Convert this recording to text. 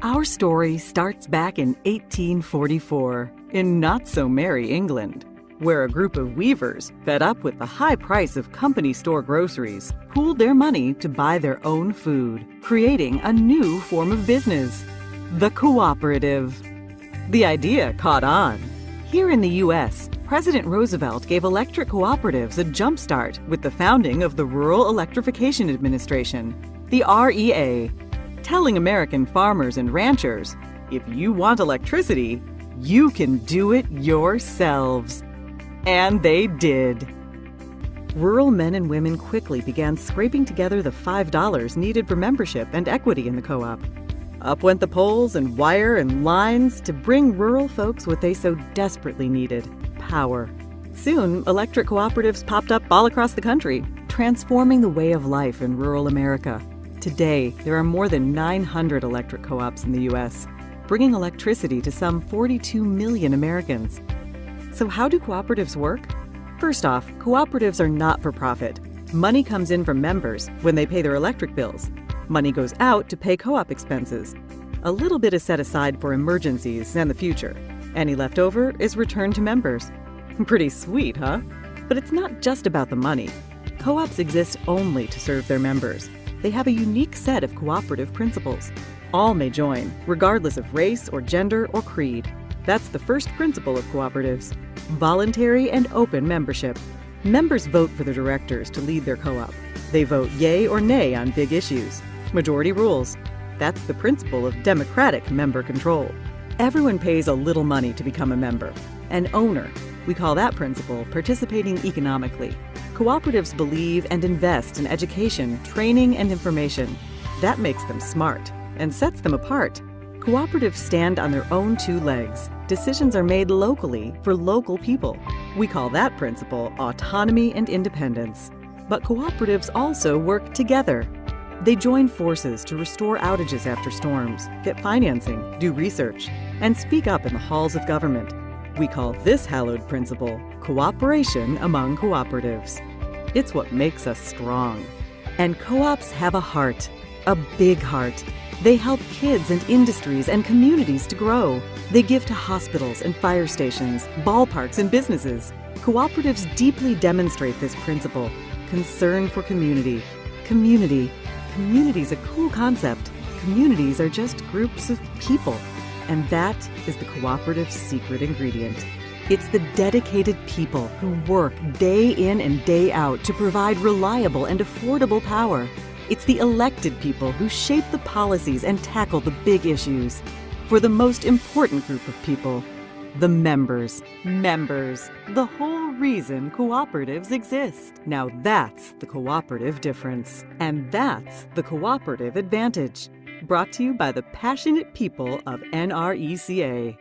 Our story starts back in 1844 in not-so-merry England, where a group of weavers, fed up with the high price of company store groceries, pooled their money to buy their own food, creating a new form of business, the cooperative. The idea caught on. Here in the U.S., President Roosevelt gave electric cooperatives a jumpstart with the founding of the Rural Electrification Administration, the REA, telling American farmers and ranchers, if you want electricity, you can do it yourselves. And they did. Rural men and women quickly began scraping together the $5 needed for membership and equity in the co-op. Up went the poles and wire and lines to bring rural folks what they so desperately needed: power. Soon, electric cooperatives popped up all across the country, transforming the way of life in rural America. Today, there are more than 900 electric co-ops in the U.S., bringing electricity to some 42 million Americans. So how do cooperatives work? First off, cooperatives are not for profit. Money comes in from members when they pay their electric bills. Money goes out to pay co-op expenses. A little bit is set aside for emergencies and the future. Any leftover is returned to members. Pretty sweet, huh? But it's not just about the money. Co-ops exist only to serve their members. They have a unique set of cooperative principles. All may join, regardless of race or gender or creed. That's the first principle of cooperatives: voluntary and open membership. Members vote for the directors to lead their co-op. They vote yay or nay on big issues. Majority rules. That's the principle of democratic member control. Everyone pays a little money to become a member. An owner. We call that principle participating economically. Cooperatives believe and invest in education, training, and information. That makes them smart and sets them apart. Cooperatives stand on their own two legs. Decisions are made locally for local people. We call that principle autonomy and independence. But cooperatives also work together. They join forces to restore outages after storms, get financing, do research, and speak up in the halls of government. We call this hallowed principle cooperation among cooperatives. It's what makes us strong. And co-ops have a heart, a big heart. They help kids and industries and communities to grow. They give to hospitals and fire stations, ballparks and businesses. Cooperatives deeply demonstrate this principle: concern for community. Community's a cool concept. Communities are just groups of people. And that is the cooperative's secret ingredient. It's the dedicated people who work day in and day out to provide reliable and affordable power. It's the elected people who shape the policies and tackle the big issues. For the most important group of people, the members. Members, the whole reason cooperatives exist. Now that's the cooperative difference. And that's the cooperative advantage. Brought to you by the passionate people of NRECA.